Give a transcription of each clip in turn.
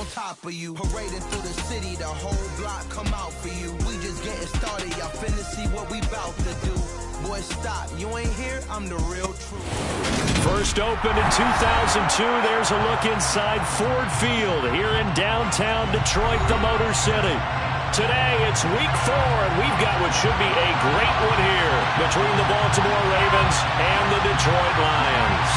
on top of you. Parading through the city, the whole block come out for you. We just getting started, y'all finna see what we bout to do. Boy, stop, you ain't here, I'm the real truth. First opened in 2002, there's a look inside Ford Field here in downtown Detroit, the Motor City. Today, it's week 4, and we've got what should be a great one here between the Baltimore Ravens and the Detroit Lions.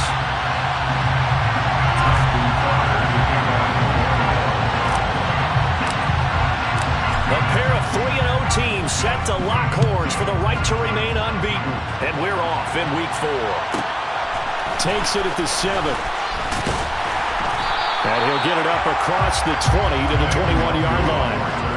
A pair of 3-0 teams set to lock horns for the right to remain unbeaten. And we're off in week 4. Takes it at the 7. And he'll get it up across the 20 to the 21-yard line.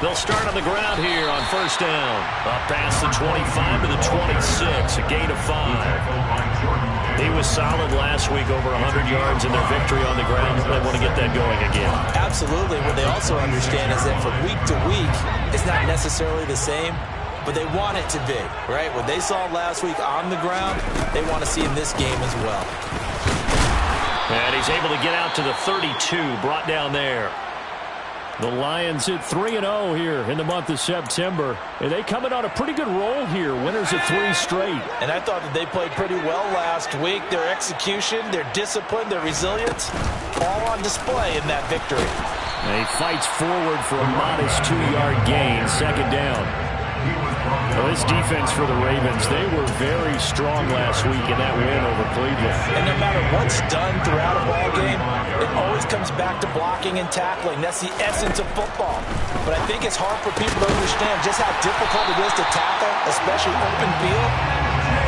They'll start on the ground here on first down. Up past the 25 to the 26, a gain of 5. He was solid last week, over 100 yards in their victory on the ground. They want to get that going again. Absolutely. What they also understand is that from week to week, it's not necessarily the same, but they want it to be, right? What they saw last week on the ground, they want to see in this game as well. And he's able to get out to the 32, brought down there. The Lions hit 3-0 here in the month of September. And they coming on a pretty good roll here. Winners of 3 straight. And I thought that they played pretty well last week. Their execution, their discipline, their resilience, all on display in that victory. And he fights forward for a modest 2-yard gain, second down. Well, this defense for the Ravens, they were very strong last week in that win over Cleveland. And no matter what's done throughout a ball game, it always comes back to blocking and tackling. That's the essence of football. But I think it's hard for people to understand just how difficult it is to tackle, especially open field.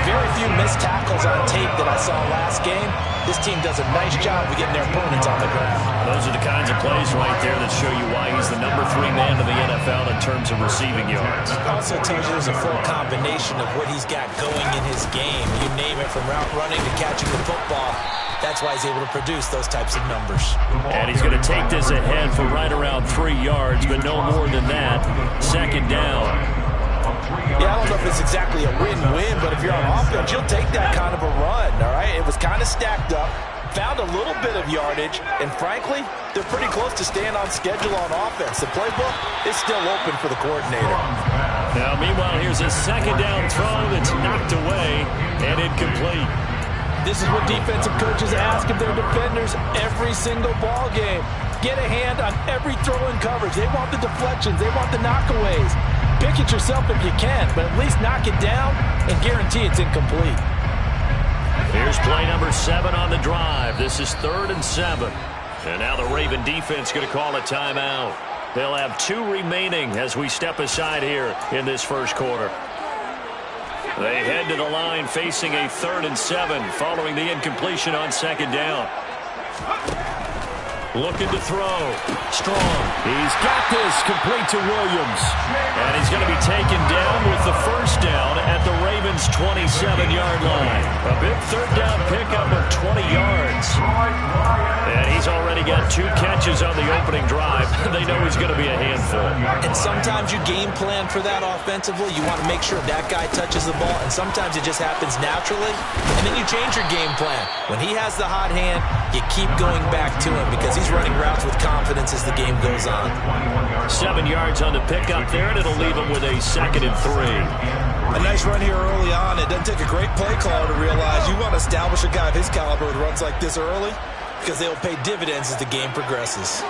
Very few missed tackles on tape that I saw last game. This team does a nice job of getting their opponents on the ground. Those are the kinds of plays right there that show you why he's the number 3 man in the NFL in terms of receiving yards. It also tells you there's a full combination of what he's got going in his game. You name it, from route running to catching the football. That's why he's able to produce those types of numbers. And he's going to take this ahead for right around 3 yards, but no more than that. Second down. Yeah, I don't know if it's exactly a win-win, but if you're on offense, you'll take that kind of a run, all right? It was kind of stacked up, found a little bit of yardage, and frankly, they're pretty close to staying on schedule on offense. The playbook is still open for the coordinator. Now, meanwhile, here's a second down throw that's knocked away and incomplete. This is what defensive coaches ask of their defenders every single ball game. Get a hand on every throw in coverage. They want the deflections. They want the knockaways. Pick it yourself if you can, but at least knock it down and guarantee it's incomplete. Here's play number 7 on the drive. This is 3rd and 7. And now the Raven defense going to call a timeout. They'll have 2 remaining as we step aside here in this first quarter. They head to the line facing a 3rd and 7 following the incompletion on second down. Looking to throw. Strong. He's got this complete to Williams. And he's going to be taken down with the first down at the Ravens' 27-yard line. A big 3rd down pickup of 20 yards. And he's already got 2 catches on the opening drive. They know he's going to be a handful. And sometimes you game plan for that offensively. You want to make sure that guy touches the ball. And sometimes it just happens naturally. And then you change your game plan. When he has the hot hand, you keep going back to him because he's running routes with confidence as the game goes on. 7 yards on the pickup there, and it'll leave him with a 2nd and 3. A nice run here early on. It doesn't take a great play caller to realize you want to establish a guy of his caliber with runs like this early because they'll pay dividends as the game progresses.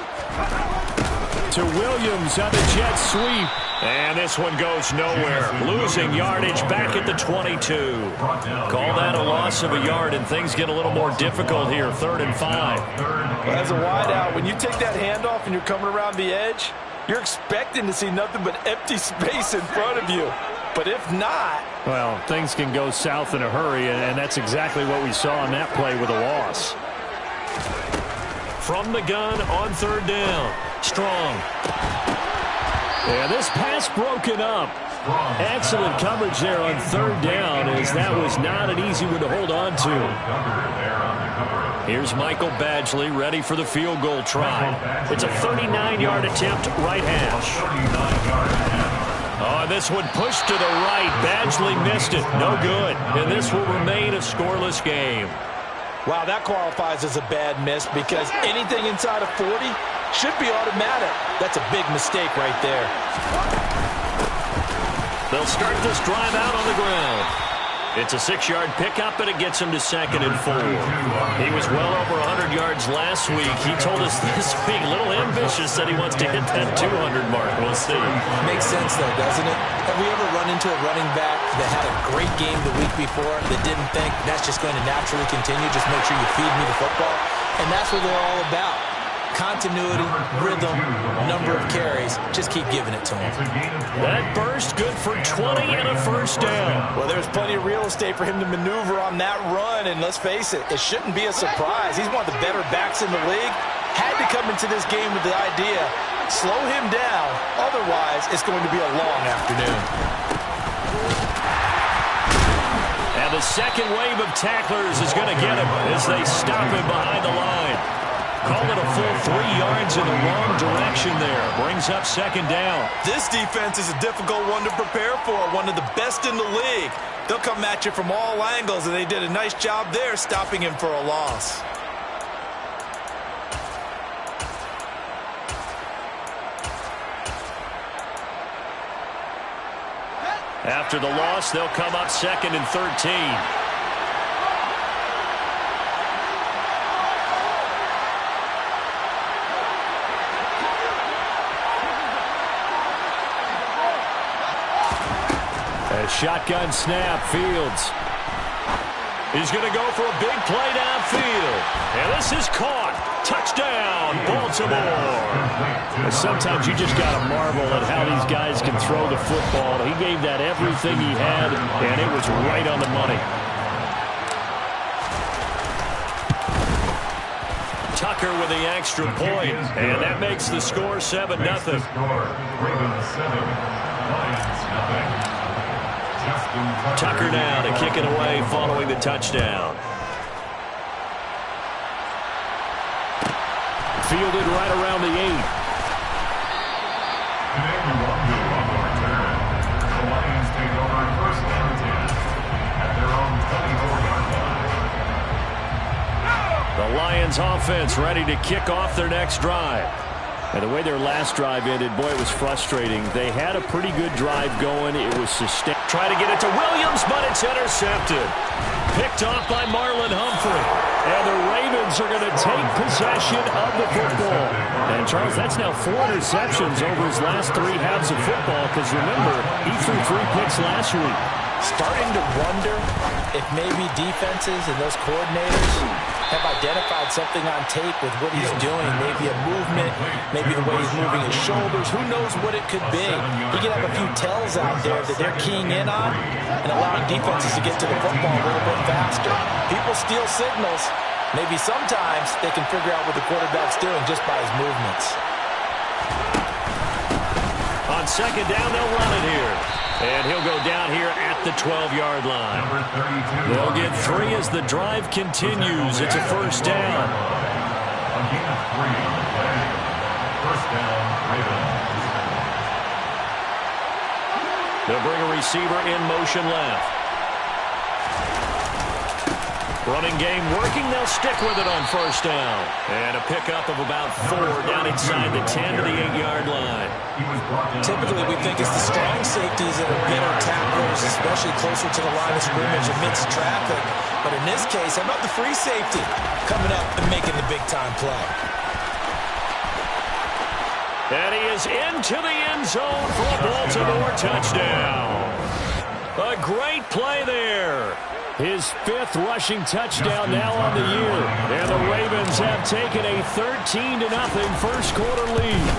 To Williams on the jet sweep. And this one goes nowhere. Losing yardage back at the 22. Call that a loss of a yard, and things get a little more difficult here. 3rd and 5. Well, as a wideout, when you take that handoff and you're coming around the edge, you're expecting to see nothing but empty space in front of you. But if not... well, things can go south in a hurry, and that's exactly what we saw on that play with a loss. From the gun on 3rd down. Strong. And this pass broken up. Excellent coverage there on third down, as that was not an easy one to hold on to. Here's Michael Badgley ready for the field goal try. It's a 39-yard attempt, right hash. Oh, this one pushed to the right. Badgley missed it. No good. And this will remain a scoreless game. Wow, that qualifies as a bad miss because anything inside of 40 should be automatic. That's a big mistake right there. They'll start this drive out on the ground. It's a 6-yard pickup, and it gets him to 2nd and 4. He was well over 100 yards last week. He told us this week, a little ambitious, that he wants to hit that 200 mark. We'll see. Makes sense, though, doesn't it? Have we ever run into a running back that had a great game the week before that didn't think that's just going to naturally continue? Just make sure you feed me the football. And that's what they're all about. Continuity, rhythm, number of carries. Just keep giving it to him. That burst good for 20 and a first down. Well, there's plenty of real estate for him to maneuver on that run, and let's face it, it shouldn't be a surprise. He's one of the better backs in the league. Had to come into this game with the idea, slow him down, otherwise it's going to be a long afternoon. And the second wave of tacklers is going to get him as they stop him behind the line. Call it a full 3 yards in the wrong direction there. Brings up 2nd down. This defense is a difficult one to prepare for, one of the best in the league. They'll come at you from all angles, and they did a nice job there stopping him for a loss. After the loss, they'll come up 2nd and 13. Shotgun snap, Fields. He's going to go for a big play downfield. And this is caught. Touchdown, Baltimore. Sometimes you just got to marvel at how these guys can throw the football. He gave that everything he had, and it was right on the money. Tucker with the extra point, and that makes the score 7-0. Ravens 7, Lions nothing. Tucker now to kick it away following the touchdown. Fielded right around the 8. The Lions take over 1st and 10 at their own 24-yard line. The Lions offense ready to kick off their next drive. And the way their last drive ended, boy, it was frustrating. They had a pretty good drive going. It was sustained. Try to get it to Williams, but it's intercepted. Picked off by Marlon Humphrey. And the Ravens are going to take possession of the football. And, Charles, that's now 4 interceptions over his last 3 halves of football. Because, remember, he threw 3 picks last week. Starting to wonder if maybe defenses and those coordinators have identified something on tape with what he's doing. Maybe a movement, maybe the way he's moving his shoulders. Who knows what it could be? He could have a few tells out there that they're keying in on and allowing defenses to get to the football a little bit faster. People steal signals. Maybe sometimes they can figure out what the quarterback's doing just by his movements. On 2nd down, they'll run it here. And he'll go down here at the 12-yard line. They'll get 3 as the drive continues. It's a 1st down. First down, Ravens. They'll bring a receiver in motion left. Running game working. They'll stick with it on 1st down. And a pickup of about 4 down inside the 10 to the 8-yard line. Typically, we think it's the strong safeties that are better tacklers, especially closer to the line of scrimmage amidst traffic. But in this case, how about the free safety coming up and making the big-time play? And he is into the end zone for a Baltimore touchdown. A great play there. His 5th rushing touchdown now on the year. And the Ravens have taken a 13-0 first quarter lead.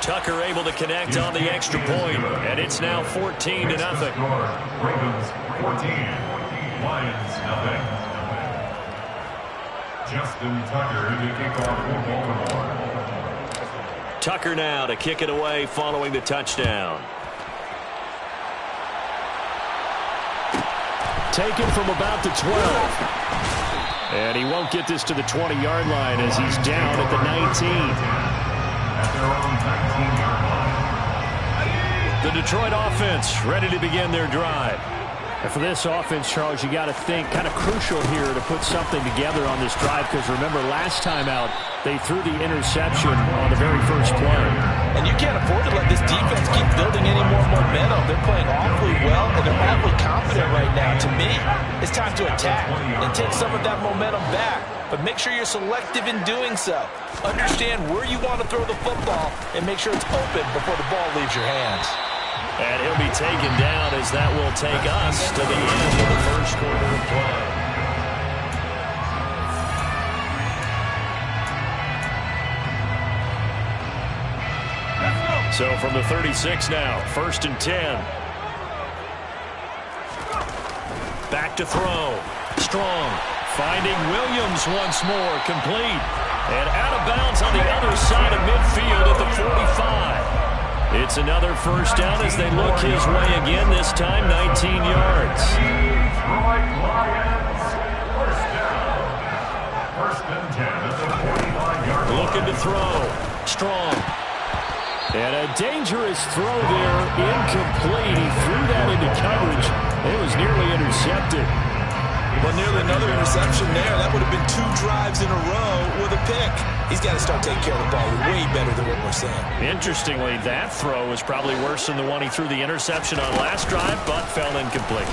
Tucker able to connect on the extra point, and it's now 14-0. Ravens 14, Lions nothing. Justin Tucker to kick off for Baltimore. Tucker now to kick it away following the touchdown. Taken from about the 12. And he won't get this to the 20-yard line as he's down at the 19. At their own 19-yard line. The Detroit offense ready to begin their drive. And for this offense, Charles, you got to think kind of crucial here to put something together on this drive, because remember last time out they threw the interception on the very first play. And you can't afford to let this defense keep building any more momentum. They're playing awfully well, and they're awfully confident right now. To me, it's time to attack and take some of that momentum back. But make sure you're selective in doing so. Understand where you want to throw the football and make sure it's open before the ball leaves your hands. And he'll be taken down as that will take us to the end of the first quarter of play. So from the 36 now, 1st and 10. Back to throw. Strong. Finding Williams once more. Complete. And out of bounds on the other side of midfield at the 45. It's another first down as they look his way again, this time 19 yards. Detroit Lions, first down. 1st and 10 at the 45-yard line. Looking to throw. Strong. And a dangerous throw there, incomplete. He threw that into coverage. It was nearly intercepted. Well, nearly another interception there. That would have been 2 drives in a row with a pick. He's got to start taking care of the ball way better than what we're saying. Interestingly, that throw was probably worse than the one he threw the interception on last drive, but fell incomplete.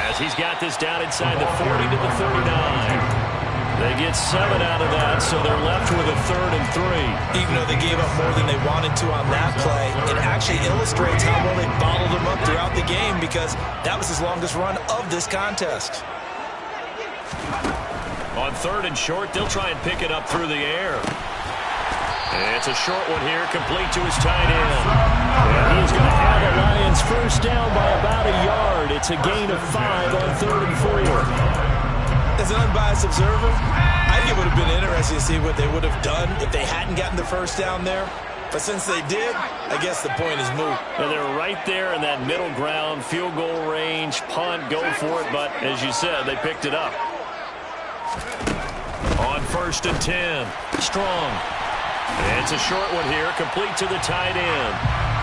As he's got this down inside the 40 to the 39. They get 7 out of that, so they're left with a 3rd and 3. Even though they gave up more than they wanted to on that play, it actually illustrates how well they bottled them up throughout the game, because that was his longest run of this contest. On 3rd and short, they'll try and pick it up through the air. And it's a short one here, complete to his tight end. And he's going to have the Lions first down by about a yard. It's a gain of 5 on 3rd and 4. As an unbiased observer, I think it would have been interesting to see what they would have done if they hadn't gotten the first down there. But since they did, I guess the point is moot. And they're right there in that middle ground, field goal range, punt, go for it. But as you said, they picked it up. On 1st and 10, Strong. And it's a short one here, complete to the tight end.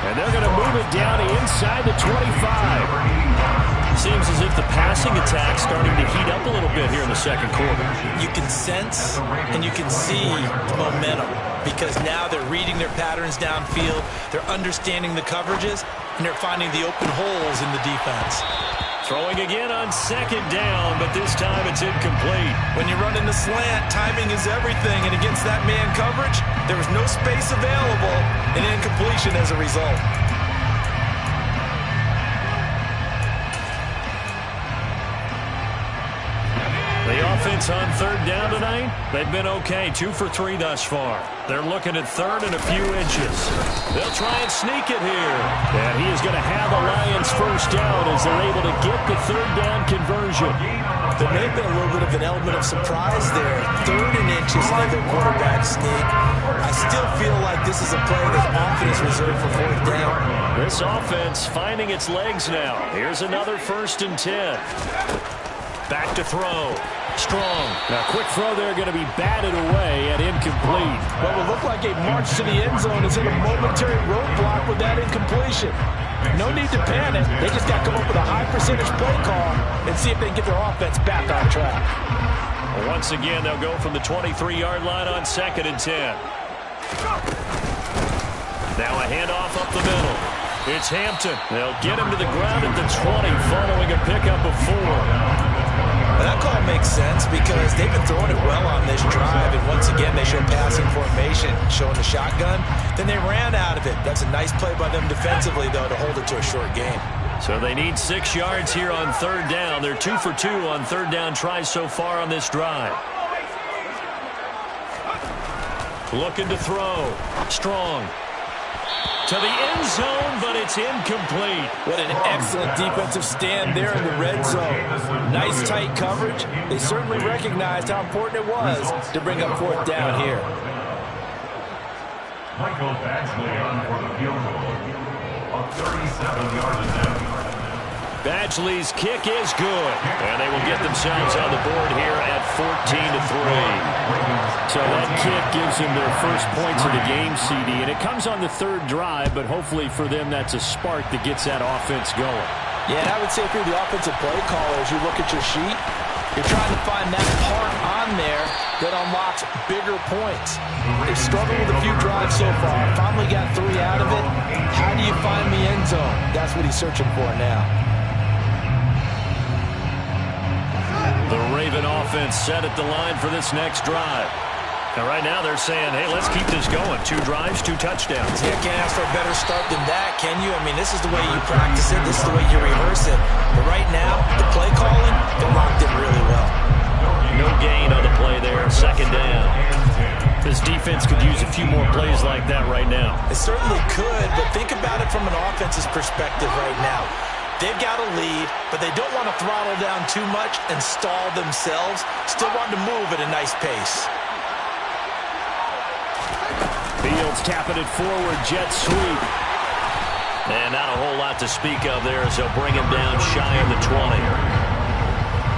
And they're going to move it down inside the 25. Seems as if the passing attack's starting to heat up a little bit here in the second quarter. You can sense and you can see the momentum, because now they're reading their patterns downfield, they're understanding the coverages, and they're finding the open holes in the defense. Throwing again on 2nd down, but this time it's incomplete. When you run in the slant, timing is everything, and against that man coverage, there was no space available, and incompletion as a result. The offense on 3rd down tonight, they've been okay, 2 for 3 thus far. They're looking at 3rd and a few inches. They'll try and sneak it here. And he is going to have the Lions first down as they're able to get the 3rd down conversion. There may have been a little bit of an element of surprise there. 3rd and inches and their quarterback sneak. I still feel like this is a play that often is reserved for 4th down. This offense finding its legs now. Here's another 1st and 10. Back to throw. Strong. Now, quick throw there, going to be batted away and incomplete. What will look like a march to the end zone is in a momentary roadblock with that incompletion. No need to panic. They just got to come up with a high percentage play call and see if they can get their offense back on track. Once again, they'll go from the 23-yard line on 2nd and 10. Now a handoff up the middle. It's Hampton. They'll get him to the ground at the 20 following a pickup of 4. That call makes sense because they've been throwing it well on this drive, and once again they show passing formation, showing the shotgun. Then they ran out of it. That's a nice play by them defensively, though, to hold it to a short game. So they need 6 yards here on 3rd down. They're 2 for 2 on 3rd down tries so far on this drive. Looking to throw. Strong. To the end zone, but it's incomplete. What an excellent defensive stand there in the red zone. Nice tight coverage. They certainly recognized how important it was to bring up 4th down here. Michael Badgley on for the field goal. A 37-yard attempt. Badgley's kick is good, and they will get themselves on the board here at 14-3. So that kick gives them their first points of the game, CD, and it comes on the third drive, but hopefully for them that's a spark that gets that offense going. Yeah, and I would say if you're the offensive play caller, as you look at your sheet, you're trying to find that part on there that unlocks bigger points. They've struggled with a few drives so far. Finally got 3 out of it. How do you find the end zone? That's what he's searching for now. The Raven offense set at the line for this next drive. And right now they're saying, hey, let's keep this going. 2 drives, 2 touchdowns. Yeah, can't ask for a better start than that, can you? I mean, this is the way you practice it. This is the way you rehearse it. But right now, the play calling, they're locked in really well. No gain on the play there. 2nd down. This defense could use a few more plays like that right now. It certainly could, but think about it from an offense's perspective right now. They've got a lead, but they don't want to throttle down too much and stall themselves. Still want to move at a nice pace. Fields tapping it forward, jet sweep. And not a whole lot to speak of there as they'll bring him down shy of the 20.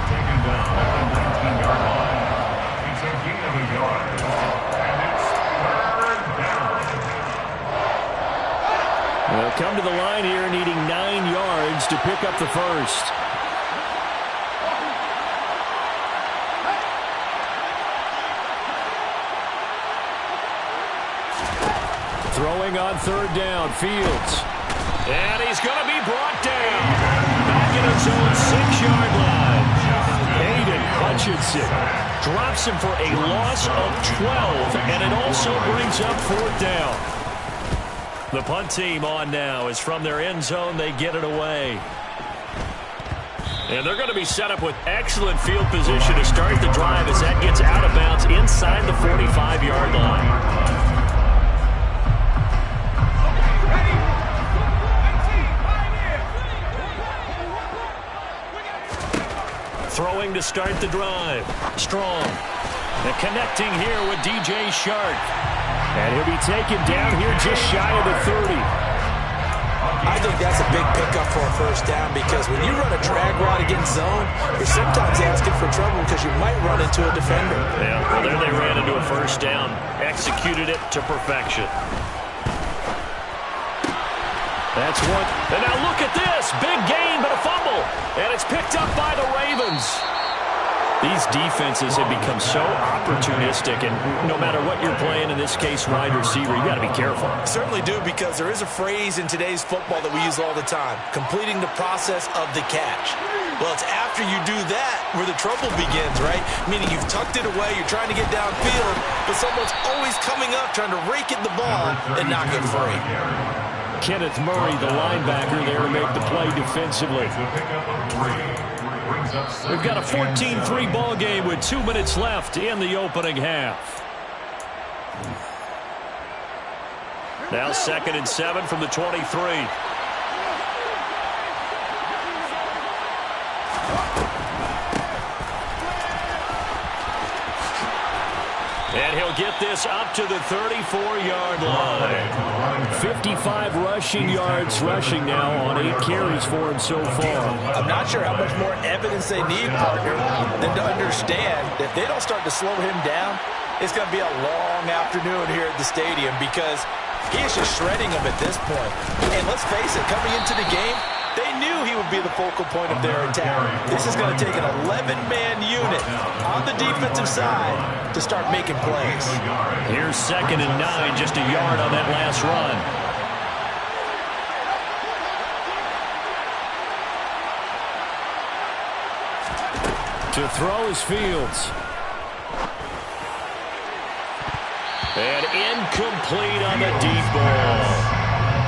Taken down on the 19-yard line. It's a gain of a yard. And it's 3rd down. They'll come to the line here needing 9 yards to pick up the first. Throwing on 3rd down, Fields. And he's going to be brought down. Back in his own 6-yard line. Aiden Hutchinson Drops him for a loss of 12, and it also brings up 4th down. The punt team on now is from their end zone. They get it away. And they're going to be set up with excellent field position to start the drive as that gets out of bounds inside the 45-yard line. Throwing to start the drive. Strong. And connecting here with DJ Shark. And he'll be taken down here just shy of the 30. I think that's a big pickup for a 1st down because when you run a drag route against zone, you're sometimes asking for trouble because you might run into a defender. Yeah, well, there they ran into a 1st down. Executed it to perfection. That's one. And now look at this. Big gain, but a fumble. And it's picked up by the Ravens. These defenses have become so opportunistic, and no matter what you're playing, in this case, wide receiver, you got to be careful. Certainly do, because there is a phrase in today's football that we use all the time, completing the process of the catch. Well, it's after you do that where the trouble begins, right? Meaning you've tucked it away, you're trying to get downfield, but someone's always coming up trying to rake at the ball and knock it free. Kenneth Murray, the linebacker, there to make the play defensively. We've got a 14-3 ball game with 2 minutes left in the opening half. Now 2nd and 7 from the 23. And he'll get this up to the 34-yard line. 55 rushing yards rushing now on 8 carries for him so far. I'm not sure how much more evidence they need, partner, than to understand that if they don't start to slow him down, it's going to be a long afternoon here at the stadium because he is just shredding them at this point. And let's face it, coming into the game, they knew he would be the focal point of their attack. This is going to take an 11-man unit on the defensive side to start making plays. Here's 2nd and 9, just a yard on that last run. To throw is Fields. And incomplete on the deep ball.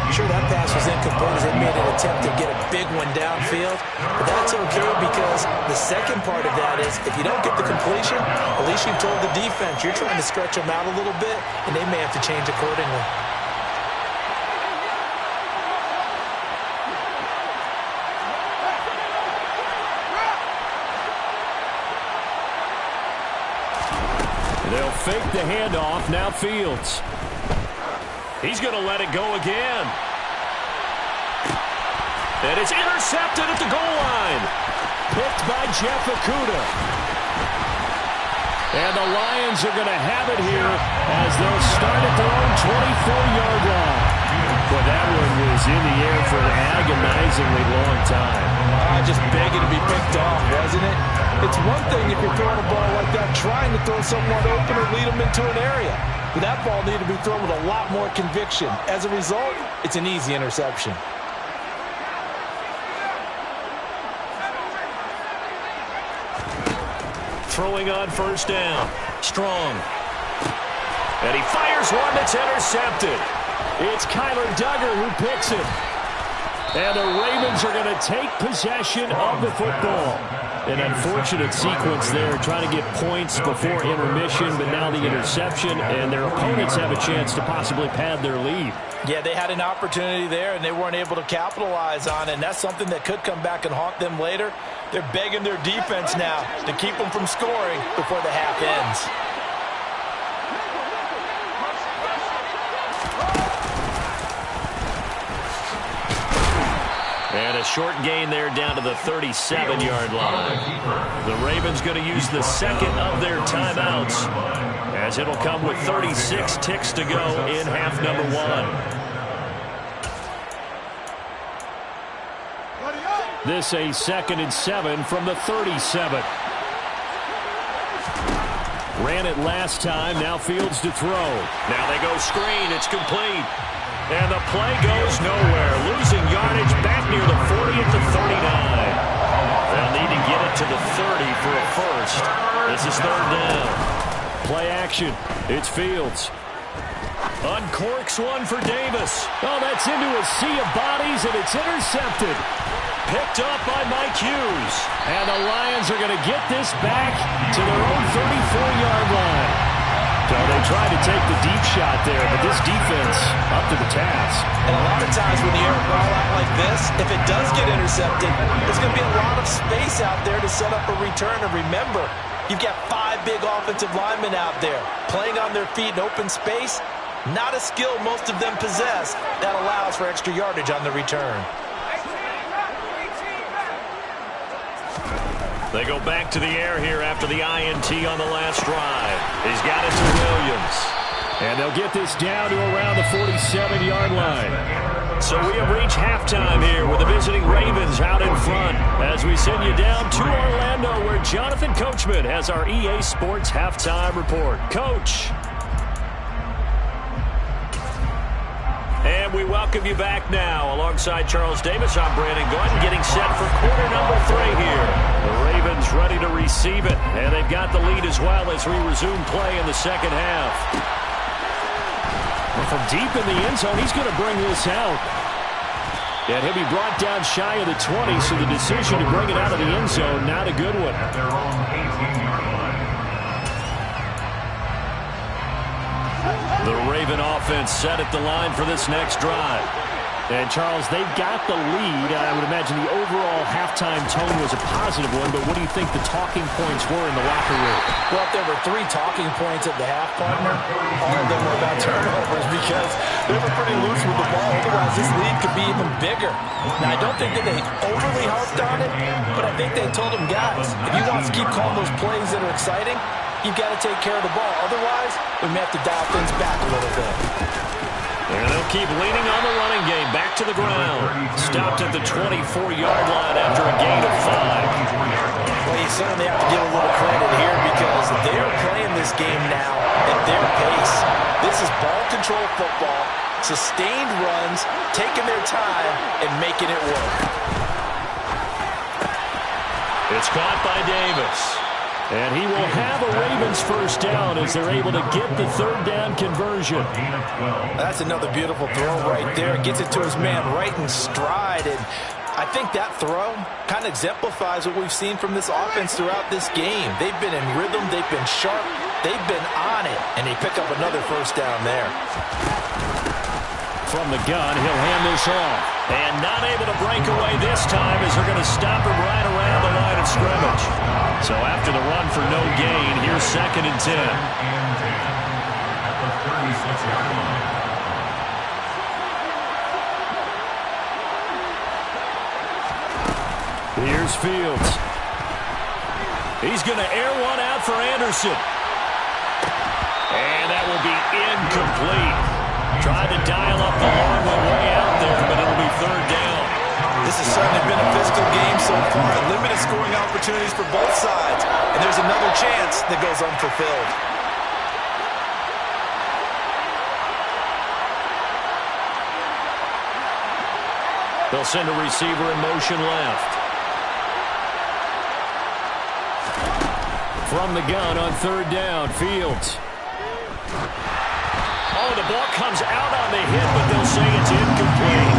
Sure, that pass was incomplete as they made an attempt to get a big one downfield. But that's okay because the second part of that is if you don't get the completion, at least you've told the defense you're trying to stretch them out a little bit, and they may have to change accordingly. They'll fake the handoff. Now Fields. He's going to let it go again. And it's intercepted at the goal line. Picked by Jeff Okudah. And the Lions are going to have it here as they'll start at their own 24-yard line. Well, that one was in the air for an agonizingly long time. Just begging to be picked off, wasn't it? It's one thing if you're throwing a ball like that, trying to throw someone open or lead them into an area. But that ball needed to be thrown with a lot more conviction. As a result, it's an easy interception. Throwing on first down. Strong. And he fires one that's intercepted. It's Kyler Duggar who picks it. And the Ravens are going to take possession of the football. An unfortunate sequence there, trying to get points before intermission, but now the interception, and their opponents have a chance to possibly pad their lead. Yeah, they had an opportunity there, and they weren't able to capitalize on it, and that's something that could come back and haunt them later. They're begging their defense now to keep them from scoring before the half ends. And a short gain there down to the 37-yard line. The Ravens going to use the second of their timeouts, as it'll come with 36 ticks to go in half number one. This a 2nd and 7 from the 37. Ran it last time, now Fields to throw. Now they go screen, it's complete. And the play goes nowhere. Losing yardage back near the 40 at the 39. They'll need to get it to the 30 for a first. This is third down. Play action. It's Fields. Uncorks one for Davis. Oh, that's into a sea of bodies, and it's intercepted. Picked up by Mike Hughes. And the Lions are going to get this back to their own 34-yard line. So they tried to take the deep shot there, but this defense up to the task. And a lot of times when you air a ball out like this, if it does get intercepted, there's going to be a lot of space out there to set up a return. And remember, you've got 5 big offensive linemen out there playing on their feet in open space. Not a skill most of them possess that allows for extra yardage on the return. They go back to the air here after the INT on the last drive. He's got it to Williams. And they'll get this down to around the 47-yard line. So we have reached halftime here with the visiting Ravens out in front as we send you down to Orlando where Jonathan Coachman has our EA Sports halftime report. Coach. And we welcome you back now. Alongside Charles Davis, I'm Brandon Gordon, getting set for quarter number 3 here. The Ravens ready to receive it, and they've got the lead as well as we resume play in the second half. And from deep in the end zone, he's going to bring this out. And he'll be brought down shy of the 20, so the decision to bring it out of the end zone, not a good one. At their own 18-yard line. The Raven offense set at the line for this next drive. And, Charles, they've got the lead. I would imagine the overall halftime tone was a positive one, but what do you think the talking points were in the locker room? Well, if there were 3 talking points at the half, partner, all of them were about turnovers because they were pretty loose with the ball. Otherwise, this lead could be even bigger. Now, I don't think that they overly harped on it, but I think they told them, guys, if you want to keep calling those plays that are exciting, you've got to take care of the ball. Otherwise, we may have to dial things back a little bit. And they'll keep leaning on the running game. Back to the ground. Stopped at the 24-yard line after a gain of 5. Well, you certainly have to give a little credit here because they're playing this game now at their pace. This is ball control football, sustained runs, taking their time, and making it work. It's caught by Davis. And he will have a Ravens first down as they're able to get the third down conversion. That's another beautiful throw right there. Gets it to his man right in stride. And I think that throw kind of exemplifies what we've seen from this offense throughout this game. They've been in rhythm. They've been sharp. They've been on it. And they pick up another first down there. From the gun, he'll hand this off. And not able to break away this time as they're going to stop him right around the line of scrimmage. So after the run for no gain, here's 2nd and 10. Here's Fields. He's going to air one out for Anderson. And that will be incomplete. Tried to dial up the long way out there, but it'll be third down. This has certainly been a physical game so far. Limited scoring opportunities for both sides. And there's another chance that goes unfulfilled. They'll send a receiver in motion left. From the gun on third down, Fields. Oh, the ball comes out on the hit, but they'll say it's incomplete.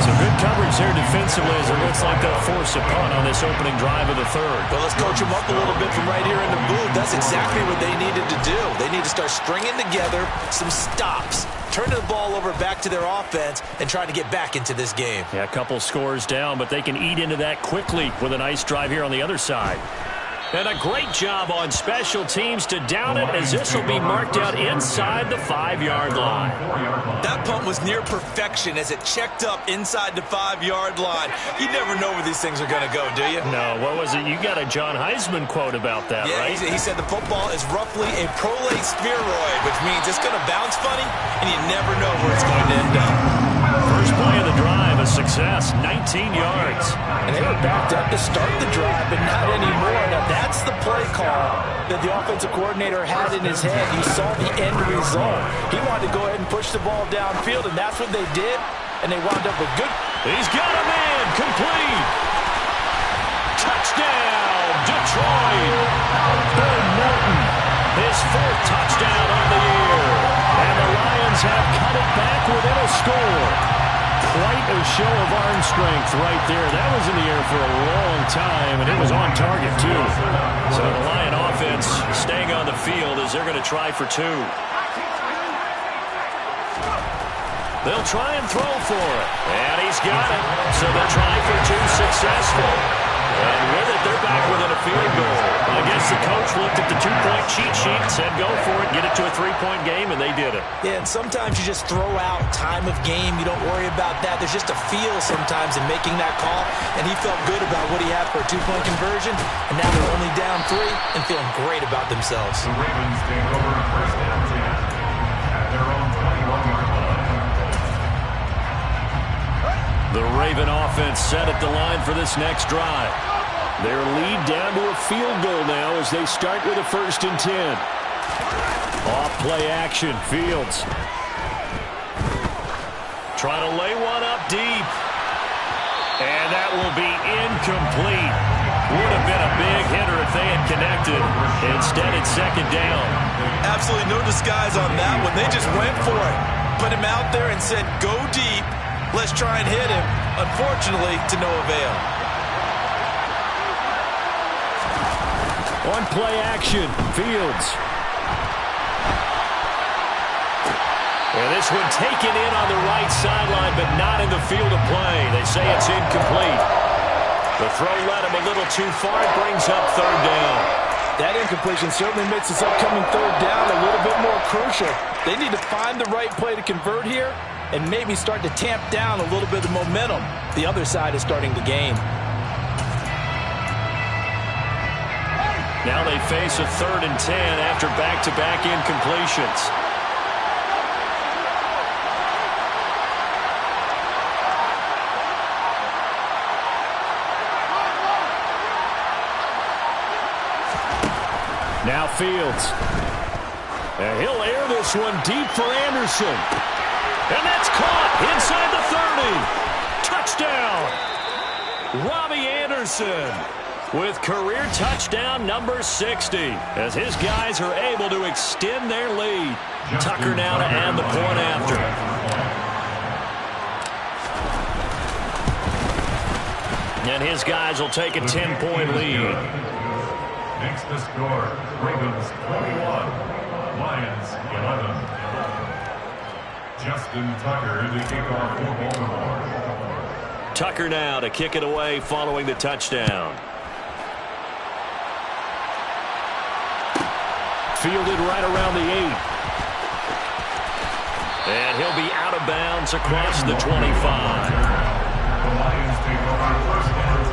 So good coverage there defensively as it looks like they'll force a punt on this opening drive of the third. Well, let's coach them up a little bit from right here in the booth. That's exactly what they needed to do. They need to start stringing together some stops, turning the ball over back to their offense, and trying to get back into this game. Yeah, a couple scores down, but they can eat into that quickly with a nice drive here on the other side. And a great job on special teams to down it, as this will be marked out inside the 5-yard line. That punt was near perfection as it checked up inside the 5-yard line. You never know where these things are going to go, do you? No, what was it? You got a John Heisman quote about that, yeah, right? He said the football is roughly a prolate spheroid, which means it's going to bounce funny, and you never know where it's going to end up. First play of the drive, a success, 19 yards. And they were backed up to start the drive, but not anymore. Now, that's the play call that the offensive coordinator had in his head. You saw the end result. He wanted to go ahead and push the ball downfield, and that's what they did, and they wound up with good. He's got a man, complete. Touchdown, Detroit. Ben Morton, his 4th touchdown on the year. And the Lions have cut it back within a score. Quite a show of arm strength right there. That was in the air for a long time, and it was on target, too. So the Lion offense staying on the field as they're going to try for 2. They'll try and throw for it. And he's got it. So they'll try for 2 successful. And with it, they're back within a field goal. I guess the coach looked at the 2-point cheat sheet and said, go for it, get it to a 3-point game, and they did it. Yeah, and sometimes you just throw out time of game. You don't worry about that. There's just a feel sometimes in making that call, and he felt good about what he had for a 2-point conversion, and now they're only down 3 and feeling great about themselves. The Ravens take over first and 10 at their own 21-yard line. The Raven offense set at the line for this next drive. Their lead down to a field goal now as they start with a 1st and 10. Off play action, Fields. Trying to lay one up deep. And that will be incomplete. Would have been a big hitter if they had connected. Instead, it's 2nd down. Absolutely no disguise on that one. They just went for it. Put him out there and said, go deep. Let's try and hit him. Unfortunately, to no avail. On play action, Fields. And this one taken in on the right sideline, but not in the field of play. They say it's incomplete. The throw led him a little too far. It brings up 3rd down. That incompletion certainly makes this upcoming 3rd down a little bit more crucial. They need to find the right play to convert here and maybe start to tamp down a little bit of momentum the other side is starting to gain. Now they face a 3rd and 10 after back-to-back incompletions. Now Fields. And he'll air this one deep for Anderson. And that's caught inside the 30. Touchdown. Robbie Anderson with career touchdown number 60 as his guys are able to extend their lead. Tucker now to add the point after. And his guys will take a 10-point lead. Makes the score Ravens 21, Lions 11. Justin Tucker to kick off for Baltimore. Tucker now to kick it away following the touchdown. Fielded right around the 8. And he'll be out of bounds across the 25. The Lions take over first and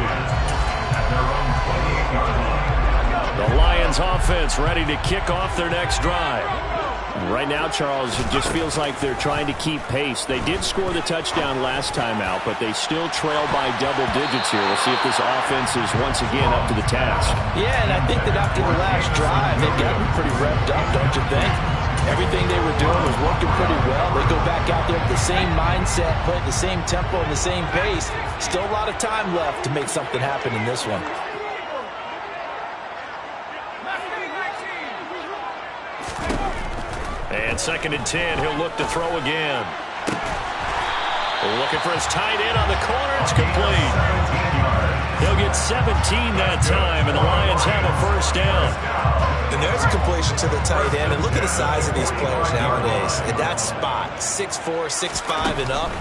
10 their own 28-yard line. The Lions offense ready to kick off their next drive. Right now, Charles, it just feels like they're trying to keep pace. They did score the touchdown last time out, but they still trail by double digits here. We'll see if this offense is once again up to the task. Yeah, and I think that after the last drive, they've got to be pretty revved up, don't you think? Everything they were doing was working pretty well. They go back out there with the same mindset, playing the same tempo and the same pace. Still a lot of time left to make something happen in this one. And 2nd and 10, he'll look to throw again. Looking for his tight end on the corner. It's complete. He'll get 17 that time, and the Lions have a first down. And there's a completion to the tight end. And look at the size of these players nowadays. At that spot, 6'4", 6'5", and up.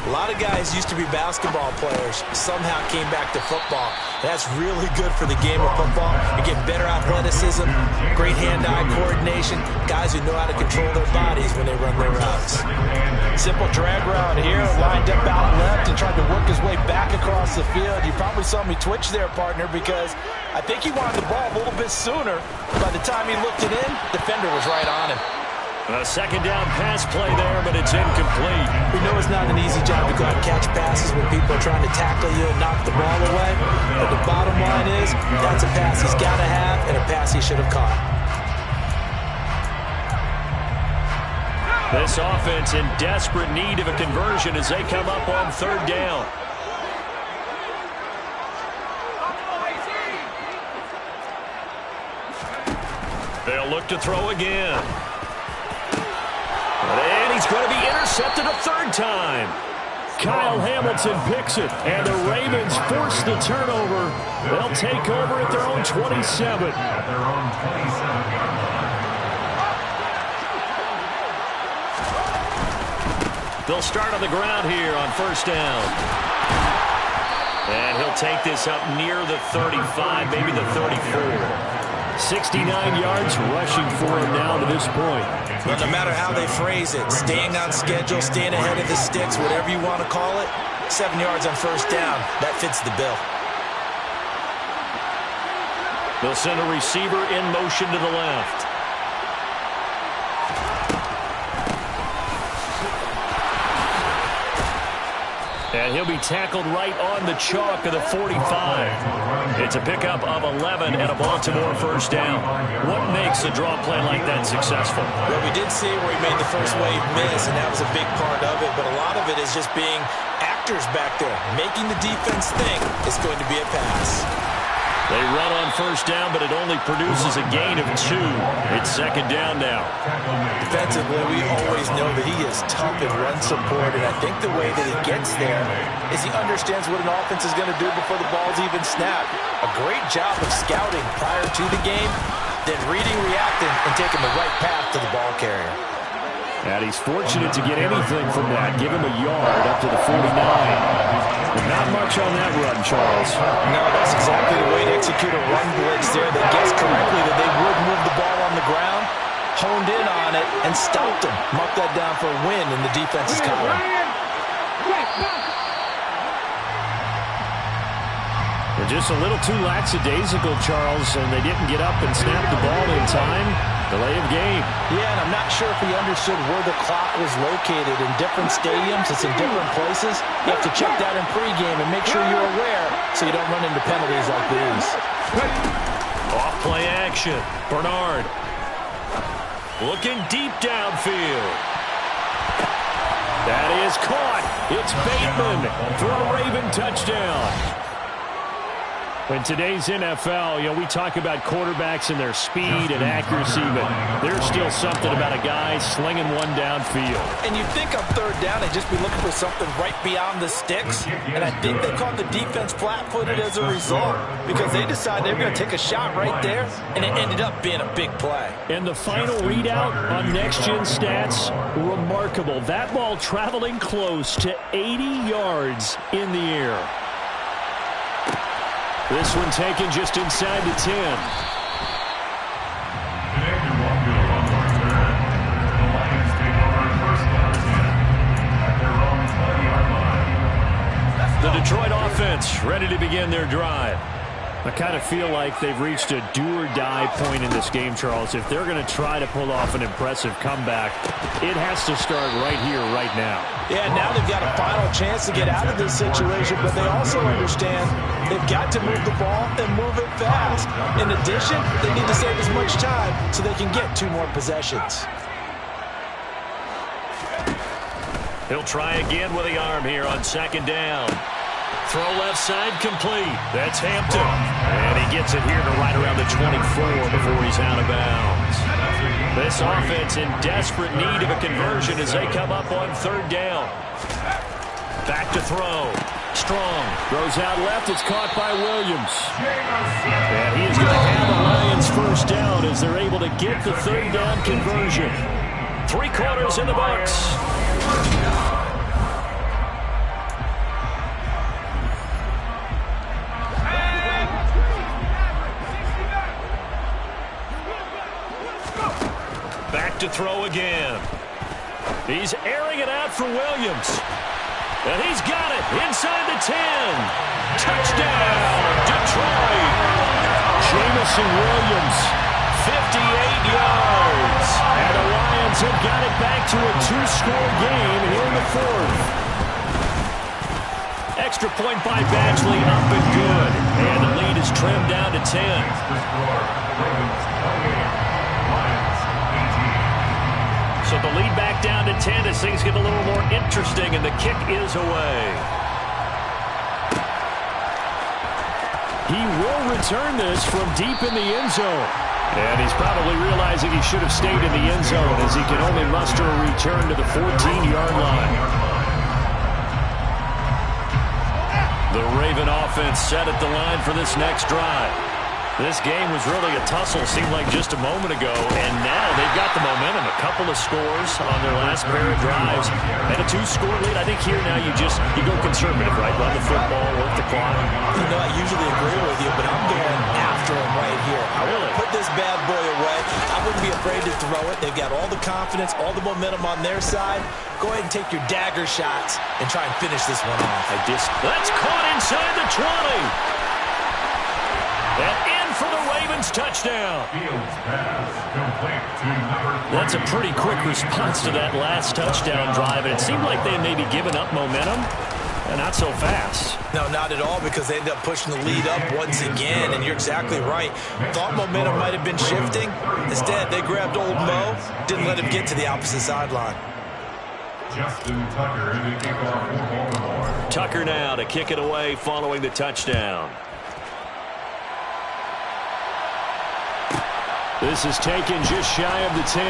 A lot of guys used to be basketball players, somehow came back to football. That's really good for the game of football. You get better athleticism, great hand-eye coordination, guys who know how to control their bodies when they run their routes. Simple drag route here, lined up out left and tried to work his way back across the field. You probably saw me twitch there, partner, because I think he wanted the ball a little bit sooner. By the time he looked it in, defender was right on him. A 2nd down pass play there, but it's incomplete. We know it's not an easy job to go out and catch passes when people are trying to tackle you and knock the ball away. But the bottom line is, that's a pass he's got to have and a pass he should have caught. This offense in desperate need of a conversion as they come up on 3rd down. They'll look to throw again. And he's going to be intercepted a 3rd time. Kyle Hamilton picks it, and the Ravens force the turnover. They'll take over at their own 27. At their own 27-yard line. They'll start on the ground here on 1st down. And he'll take this up near the 35, maybe the 34. 69 yards rushing for him now to this point. Well, no matter how they phrase it, staying on schedule, staying ahead of the sticks, whatever you want to call it, 7 yards on 1st down, that fits the bill. They'll send a receiver in motion to the left. And he'll be tackled right on the chalk of the 45. It's a pickup of 11 and a Baltimore 1st down. What makes a draw play like that successful? Well, we did see where he made the first wave miss, and that was a big part of it. But a lot of it is just being actors back there, making the defense think it's going to be a pass. They run on 1st down, but it only produces a gain of 2. It's 2nd down now. Defensively, we always know that he is tough in run support, and I think the way that he gets there is he understands what an offense is going to do before the ball's even snapped. A great job of scouting prior to the game, then reading, reacting, and taking the right path to the ball carrier. And he's fortunate to get anything from that. Give him a yard up to the 49. But not much on that run, Charles. No, that's exactly the way to execute a run blitz there. They guessed correctly that they would move the ball on the ground, honed in on it, and stopped him. Marked that down for a win in the defense's column. They're just a little too lackadaisical, Charles, and they didn't get up and snap the ball in time. Delay of game. Yeah, and I'm not sure if he understood where the clock was located. In different stadiums, it's in different places. You have to check that in pregame and make sure you're aware so you don't run into penalties like these. Off play action. Bernard looking deep downfield. That is caught. It's Bateman for a Raven touchdown. In today's NFL, we talk about quarterbacks and their speed and accuracy, but there's still something about a guy slinging one downfield. And you think on 3rd down, they'd just be looking for something right beyond the sticks. And I think they caught the defense flat-footed as a result because they decided they were going to take a shot right there, and it ended up being a big play. And the final readout on next-gen stats, remarkable. That ball traveling close to 80 yards in the air. This one taken just inside the 10. Today, there won't be a long-term turn. The Lions take over 1st down 10 at their own 20-yard line. The Detroit offense ready to begin their drive. I kind of feel like they've reached a do-or-die point in this game, Charles. If they're going to try to pull off an impressive comeback, it has to start right here, right now. Yeah, now they've got a final chance to get out of this situation, but they also understand they've got to move the ball and move it fast. In addition, they need to save as much time so they can get 2 more possessions. He'll try again with the arm here on 2nd down. Throw left side complete. That's Hampton. And he gets it here to right around the 24 before he's out of bounds. This offense in desperate need of a conversion as they come up on 3rd down. Back to throw. Strong. Throws out left. It's caught by Williams. And he's going to have the Lions first down as they're able to get the 3rd down conversion. 3 quarters in the books. Back to throw again. He's airing it out for Williams. And he's got it inside the 10. Touchdown, Detroit. Jamison Williams, 58 yards. and the Lions have got it back to a 2-score game here in the 4th. Extra point by Badgley, up and good. And the lead is trimmed down to 10. So the lead back down to 10 as things get a little more interesting, and the kick is away. He will return this from deep in the end zone. And he's probably realizing he should have stayed in the end zone as he can only muster a return to the 14-yard line. The Raven offense set at the line for this next drive. This game was really a tussle, seemed like just a moment ago, and now they've got the momentum. A couple of scores on their last pair of drives, and a 2-score lead. I think here now you go conservative, right? Run the football, work the clock. You know, I usually agree with you, but I'm going after him right here. I want to put this bad boy away. I wouldn't be afraid to throw it. They've got all the confidence, all the momentum on their side. Go ahead and take your dagger shots and try and finish this one off. That's caught inside the 20. And in for the Ravens touchdown. That's a pretty quick response to that last touchdown drive. And it seemed like they had maybe given up momentum. And not so fast. No, not at all, because they ended up pushing the lead up once again. And you're exactly right. Thought momentum might have been shifting. Instead, they grabbed old Mo, didn't let him get to the opposite sideline. Justin Tucker in the kickoff for Baltimore. Tucker now to kick it away following the touchdown. This is taken just shy of the 10.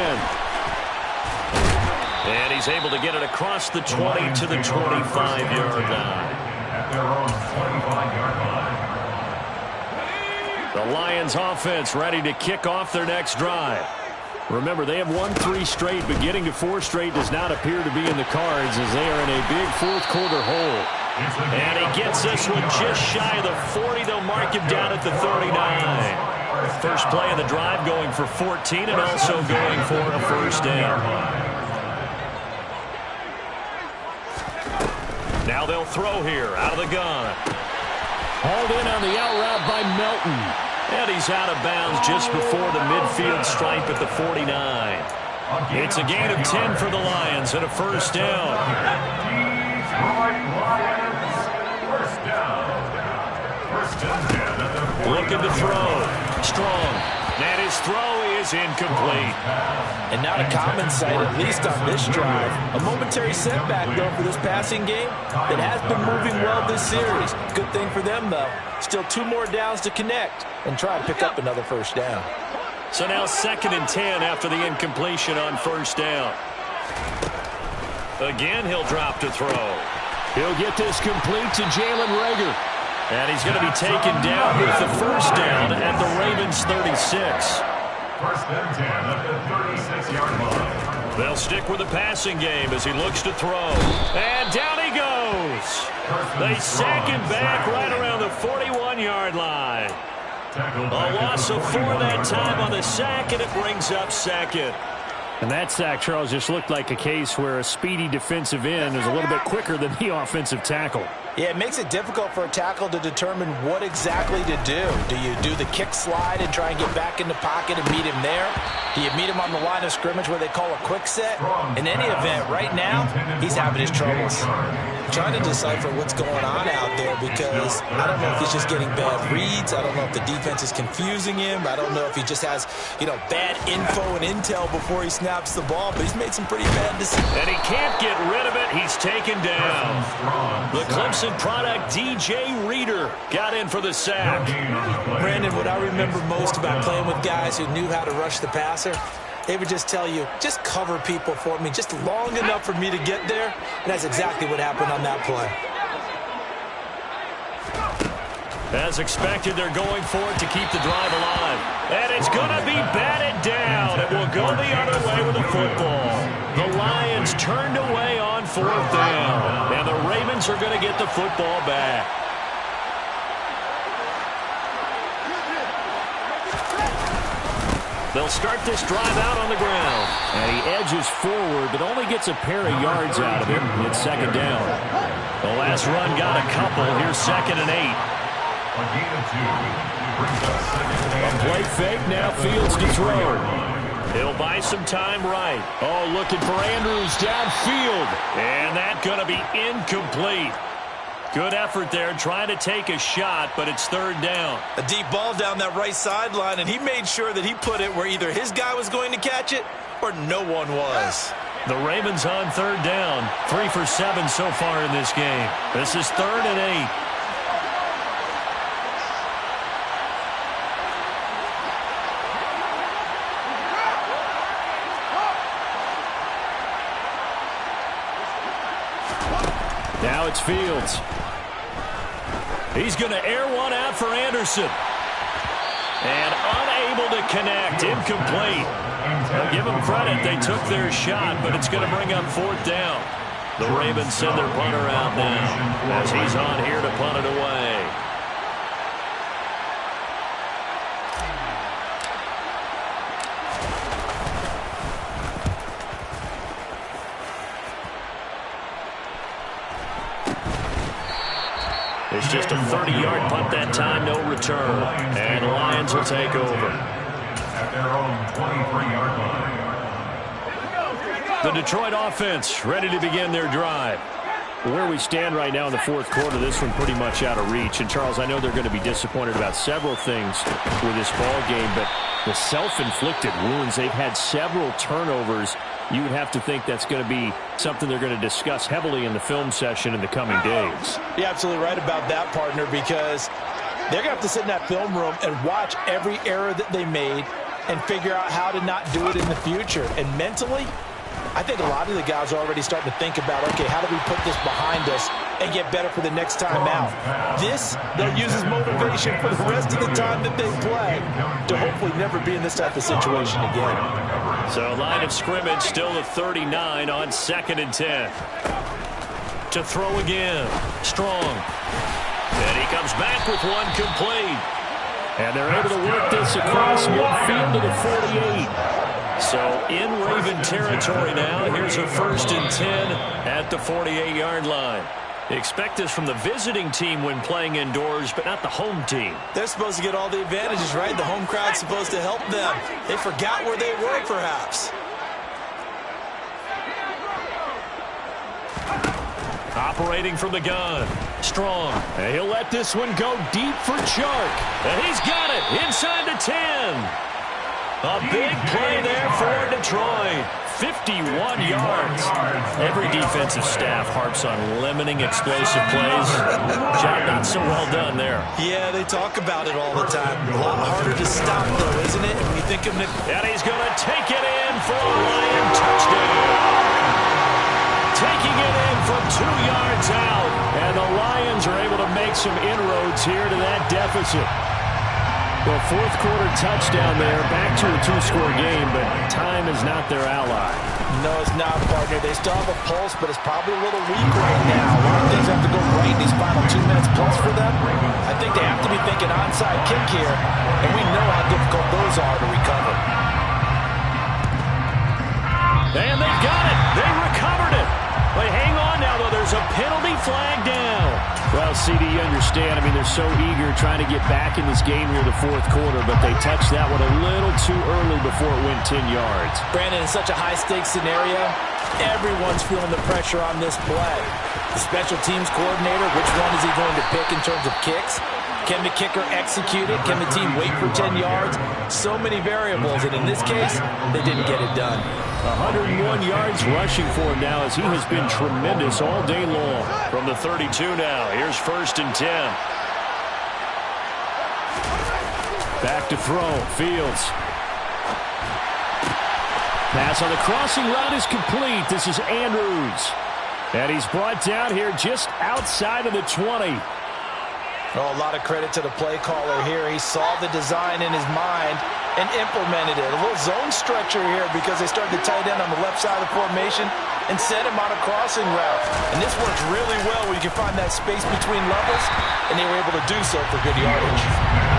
And he's able to get it across the 20 to the 25-yard line. At their own 25-yard line. The Lions offense ready to kick off their next drive. Remember, they have won 3 straight, but getting to 4 straight does not appear to be in the cards as they are in a big 4th quarter hole. And he gets this one just shy of the 40. They'll mark him down at the 39. First play of the drive going for 14 and also going for a first down. Now they'll throw here out of the gun. Hauled in on the out route by Melton. And he's out of bounds just before the midfield stripe at the 49. It's a gain of 10 for the Lions and a first down. Looking to throw. Strong. And his throw is incomplete. And not a common sight, at least on this drive. A momentary setback, though, for this passing game that has been moving well this series. Good thing for them, though. Still 2 more downs to connect and try and pick up another first down. So now 2nd and 10 after the incompletion on first down. Again, he'll drop to throw. He'll get this complete to Jalen Reagor. And he's going to be taken down with the first down at the Ravens 36. 1st and 10 at the 36-yard line. They'll stick with the passing game as he looks to throw. And down he goes. They sack him back right around the 41-yard line. A loss of 4 that time on the sack, and it brings up 2nd. And that sack, Charles, just looked like a case where a speedy defensive end is a little bit quicker than the offensive tackle. Yeah, it makes it difficult for a tackle to determine what exactly to do. Do you do the kick slide and try and get back in the pocket and meet him there? Do you meet him on the line of scrimmage where they call a quick set? In any event, right now, he's having his troubles. Trying to decipher what's going on out there because I don't know if he's just getting bad reads. I don't know if the defense is confusing him. I don't know if he just has, bad info and intel before he snaps the ball, but he's made some pretty bad decisions. And he can't get rid of it. He's taken down. The Clemson product, DJ Reader, got in for the sack. Brandon, what I remember most about playing with guys who knew how to rush the passer, they would just tell you, just cover people for me, just long enough for me to get there. And that's exactly what happened on that play. As expected, they're going for it to keep the drive alive. And it's going to be batted down. It will go the other way with the football. The Lions turned away on 4th down. And the Ravens are going to get the football back. They'll start this drive out on the ground. And he edges forward, but only gets a pair of yards out of it. It's 2nd down. The last run got a couple. Here's 2nd and 8. A play fake, now Fields to throw. He'll buy some time right. Oh, looking for Andrews downfield. And that's going to be incomplete. Good effort there, trying to take a shot, but it's 3rd down. A deep ball down that right sideline, and he made sure that he put it where either his guy was going to catch it or no one was. The Ravens on 3rd down. 3 for 7 so far in this game. This is 3rd and 8. Now it's Fields. He's going to air one out for Anderson. And unable to connect. Incomplete. I'll give them credit. They took their shot, but it's going to bring up 4th down. The Ravens send their punter out now as he's on here to punt it away. It's just a 30-yard punt that time, no return. And the Lions will take over. At their own 23-yard line. The Detroit offense ready to begin their drive. Where we stand right now in the 4th quarter, this one pretty much out of reach. And, Charles, I know they're going to be disappointed about several things with this ball game, but the self-inflicted wounds, they've had several turnovers. You would have to think that's going to be something they're going to discuss heavily in the film session in the coming days. You're absolutely right about that, partner, because they're going to have to sit in that film room and watch every error that they made and figure out how to not do it in the future. And mentally, I think a lot of the guys are already starting to think about, okay, how do we put this behind us and get better for the next time out? This, they'll use as motivation for the rest of the time that they play to hopefully never be in this type of situation again. So line of scrimmage still at 39 on 2nd and 10. To throw again. Strong. And he comes back with one complete. And they're able to work this across midfield to the 48. So in Raven territory now. Here's a 1st and 10 at the 48-yard line. Expect this from the visiting team when playing indoors, but not the home team. They're supposed to get all the advantages, right? The home crowd's supposed to help them. They forgot where they were, perhaps. Operating from the gun. Strong. And he'll let this one go deep for Chark. And he's got it inside the 10. A big play there for Detroit. 51 yards. Every defensive staff harps on limiting explosive plays. Job not so well done there. Yeah, they talk about it all the time. A lot harder to stop, though, isn't it? When you think of it. And he's going to take it in for a Lion touchdown. Taking it in from 2 yards out. And the Lions are able to make some inroads here to that deficit. Well, 4th quarter touchdown there, back to a 2-score game, but time is not their ally. No, it's not, partner. They still have a pulse, but it's probably a little weak right now. A lot of things have to go right in these final 2 minutes plus for them. I think they have to be thinking onside kick here, and we know how difficult those are to recover. And they've got it. They recovered it. But hang on now, though. There's a penalty flag down. Well, CD, you understand. I mean, they're so eager trying to get back in this game here in the fourth quarter, but they touched that one a little too early before it went 10 yards. Brandon, in such a high-stakes scenario, everyone's feeling the pressure on this play. The special teams coordinator, which one is he going to pick in terms of kicks? Can the kicker execute it? Can the team wait for 10 yards? So many variables, and in this case, they didn't get it done. 101 yards rushing for him now as he has been tremendous all day long. From the 32 now, here's 1st and 10. Back to throw, Fields. Pass on the crossing route is complete. This is Andrews. And he's brought down here just outside of the 20. Oh, a lot of credit to the play caller here. He saw the design in his mind and implemented it. A little zone structure here because they started the tight end on the left side of the formation and sent him on a crossing route. And this works really well where you can find that space between levels, and they were able to do so for good yardage.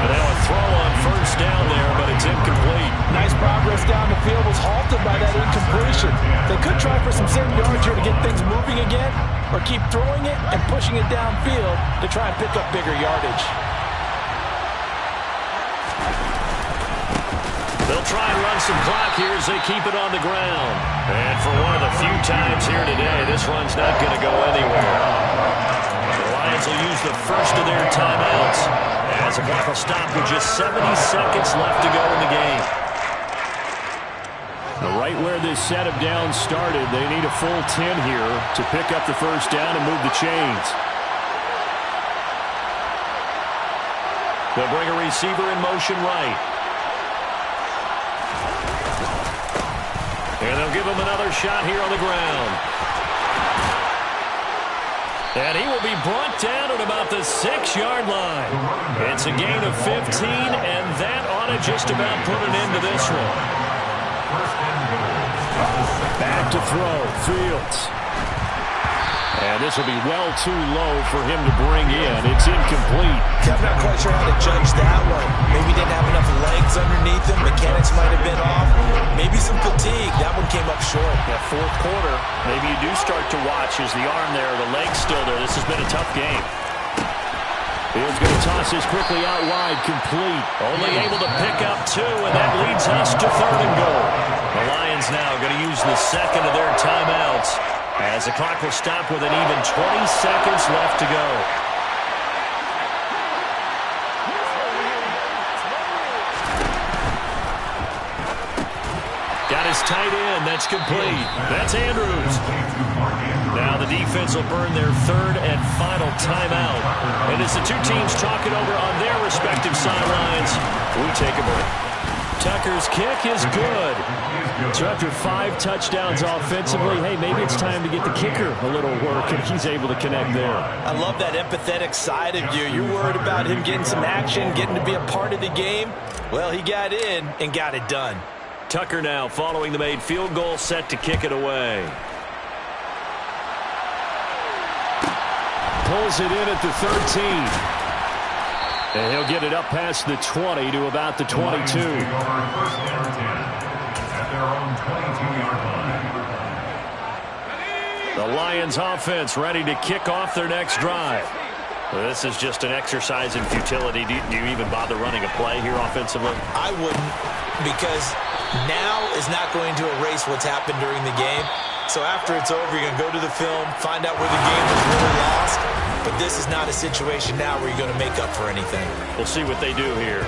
And now a throw on 1st down there, but it's incomplete. Nice progress down the field, was halted by that incompletion. They could try for some 7 yards here to get things moving again, or keep throwing it and pushing it downfield to try and pick up bigger yardage. They'll try and run some clock here as they keep it on the ground. And for one of the few times here today, this run's not going to go anywhere. The Lions will use the first of their timeouts as the clock will stop with just 70 seconds left to go in the game. Right where this set of downs started, they need a full 10 here to pick up the 1st down and move the chains. They'll bring a receiver in motion right. And they'll give him another shot here on the ground. And he will be brought down at about the 6-yard line. It's a gain of 15, and that ought to just about put an end to this one. Back to throw, Fields. And this will be well too low for him to bring in. It's incomplete. I'm not quite sure how to judge that one. Maybe he didn't have enough legs underneath him. Mechanics might have been off. Maybe some fatigue. That one came up short. That fourth quarter, maybe you do start to watch as the arm there, the leg's still there. This has been a tough game. Fields going to toss this quickly out wide, complete. Only able to pick up 2, and that leads us to 3rd and goal. The Lions now going to use the second of their timeouts as the clock will stop with an even 20 seconds left to go. Got his tight end. That's complete. That's Andrews. Now the defense will burn their 3rd and final timeout. And as the two teams talk it over on their respective sidelines, we take a break. Tucker's kick is good. So after 5 touchdowns offensively, hey, maybe it's time to get the kicker a little work, and he's able to connect there. I love that empathetic side of you. You're worried about him getting some action, getting to be a part of the game. Well, he got in and got it done. Tucker now following the made field goal, set to kick it away. Pulls it in at the 13. And he'll get it up past the 20 to about the 22. The Lions offense ready to kick off their next drive. This is just an exercise in futility. Do you even bother running a play here offensively? I wouldn't, because now is not going to erase what's happened during the game. So after it's over, you're going to go to the film, find out where the game was really lost. But this is not a situation now where you're going to make up for anything. We'll see what they do here.